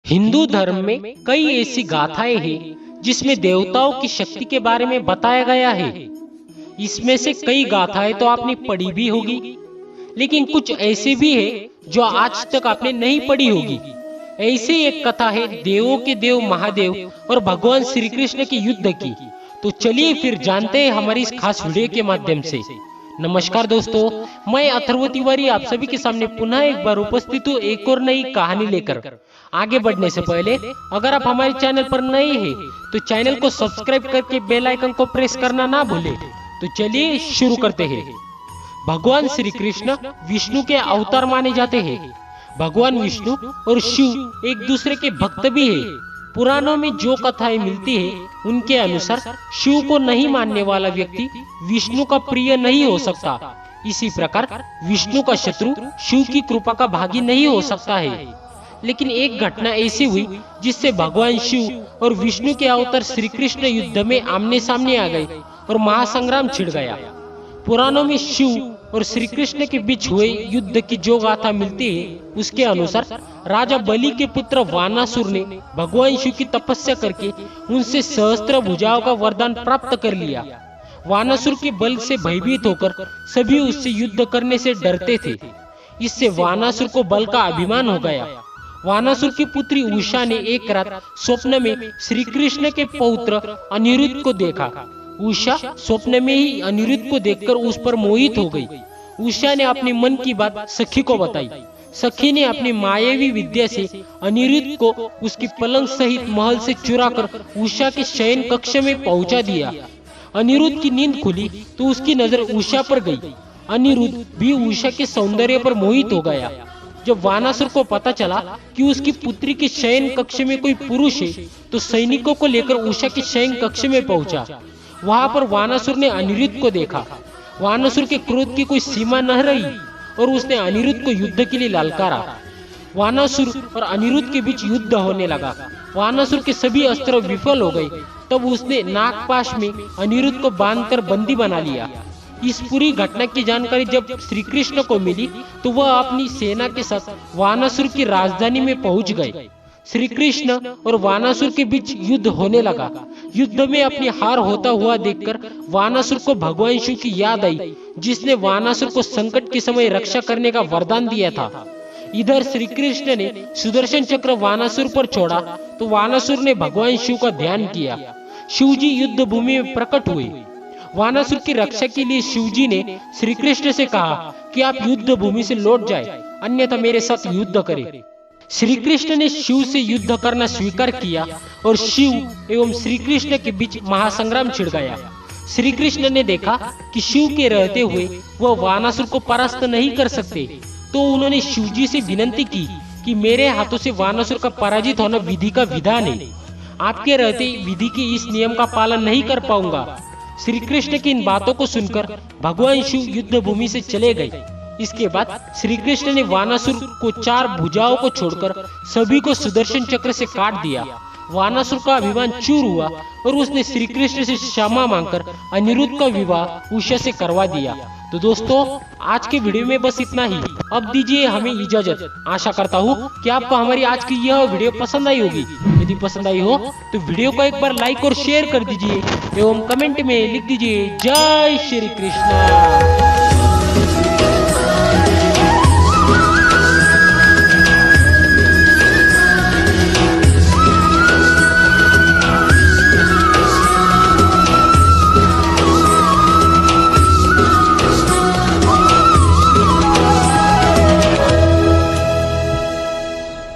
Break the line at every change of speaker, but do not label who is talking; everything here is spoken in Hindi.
हिंदू धर्म में कई ऐसी गाथाएं हैं जिसमें देवताओं की शक्ति के बारे में बताया गया है। इसमें से कई गाथाएं तो आपने पढ़ी भी होगी, लेकिन कुछ ऐसे भी हैं जो आज तक आपने नहीं पढ़ी होगी। ऐसे एक कथा है देवों के देव महादेव और भगवान श्री कृष्ण के युद्ध की। तो चलिए फिर जानते हैं हमारी इस खास वीडियो के माध्यम से। नमस्कार दोस्तों, मैं अथर्व तिवारी आप सभी के सामने पुनः एक बार उपस्थित हूँ एक और नई कहानी लेकर। आगे बढ़ने से पहले अगर आप हमारे चैनल पर नए हैं तो चैनल को सब्सक्राइब करके बेल आइकन को प्रेस करना ना भूलें। तो चलिए शुरू करते हैं। भगवान श्री कृष्ण विष्णु के अवतार माने जाते हैं। भगवान विष्णु और शिव एक दूसरे के भक्त भी हैं। पुराणों में जो कथाएं मिलती है उनके अनुसार शिव को नहीं मानने वाला व्यक्ति विष्णु का प्रिय नहीं हो सकता। इसी प्रकार विष्णु का शत्रु शिव की कृपा का भागी नहीं हो सकता है। लेकिन एक घटना ऐसी हुई जिससे भगवान शिव और विष्णु के अवतार श्री कृष्ण युद्ध में आमने सामने आ गए और महासंग्राम छिड़ गया। पुराणों में शिव और श्री कृष्ण के बीच हुए युद्ध की जो गाथा मिलती है उसके अनुसार राजा बलि के पुत्र वानासुर ने भगवान शिव की तपस्या करके उनसे सहस्त्र भुजाओं का वरदान प्राप्त कर लिया। वानासुर के बल से भयभीत होकर सभी उससे युद्ध करने से डरते थे। इससे वानासुर को बल का अभिमान हो गया। वानासुर की पुत्री उषा ने एक रात स्वप्न में श्री कृष्ण के पौत्र अनिरुद्ध को देखा। उषा स्वप्न में ही अनिरुद्ध को देखकर उस पर मोहित हो गई। उषा ने अपने मन की बात सखी को बताई। सखी ने अपनी मायावी विद्या से अनिरुद्ध को उसकी पलंग सहित महल से चुराकर उषा के शयन कक्ष में पहुंचा दिया। अनिरुद्ध की नींद खुली तो उसकी नजर उषा पर गई। अनिरुद्ध भी उषा के सौंदर्य पर मोहित हो गया। जब वानासुर को पता चला कि उसकी पुत्री के शयन कक्ष में कोई पुरुष है तो सैनिकों को लेकर उषा के शयन कक्ष में पहुंचा। वहां पर वानासुर ने अनिरुद्ध को देखा। वानासुर के क्रोध की कोई सीमा न रही और उसने अनिरुद्ध को युद्ध के लिए ललकारा। वानासुर और अनिरुद्ध के बीच युद्ध होने लगा। वानासुर के सभी अस्त्र विफल हो गए। तब उसने नागपाश में अनिरुद्ध को बांधकर बंदी बना लिया। इस पूरी घटना की जानकारी जब श्री कृष्ण को मिली तो वह अपनी सेना के साथ वानासुर की राजधानी में पहुंच गए। श्री कृष्ण और वानासुर के बीच युद्ध होने लगा। युद्ध में अपनी हार होता हुआ देखकर वानासुर को भगवान शिव की याद आई, जिसने वानासुर को संकट के समय रक्षा करने का वरदान दिया था। इधर श्री कृष्ण ने सुदर्शन चक्र वानासुर पर छोड़ा तो वानासुर ने भगवान शिव का ध्यान किया। शिव जी युद्ध भूमि में प्रकट हुए। वानासुर की रक्षा के लिए शिवजी ने श्री कृष्ण से कहा कि आप युद्ध भूमि से लौट जाएं, अन्यथा मेरे साथ युद्ध करें। श्री कृष्ण ने शिव से युद्ध करना स्वीकार किया और शिव एवं श्री कृष्ण के बीच महासंग्राम छिड़ गया। श्री कृष्ण ने देखा कि शिव के रहते हुए वह वानासुर को परास्त नहीं कर सकते, तो उन्होंने शिवजी से विनती की कि मेरे हाथों से वानासुर का पराजित होना विधि का विधान है। आपके रहते विधि के इस नियम का पालन नहीं कर पाऊंगा। श्री कृष्ण की इन बातों को सुनकर भगवान शिव युद्ध भूमि से चले गए। इसके बाद श्री कृष्ण ने वानासुर को 4 भुजाओं को छोड़कर सभी को सुदर्शन चक्र से काट दिया। वानासुर का अभिमान चूर हुआ और उसने श्री कृष्ण से क्षमा मांगकर अनिरुद्ध का विवाह उषा से करवा दिया। तो दोस्तों, आज के वीडियो में बस इतना ही। अब दीजिए हमें इजाजत। आशा करता हूँ कि आपको हमारी आज की यह वीडियो पसंद आई होगी। यदि पसंद आई हो तो वीडियो को एक बार लाइक और शेयर कर दीजिए एवं कमेंट में लिख दीजिए जय श्री कृष्ण।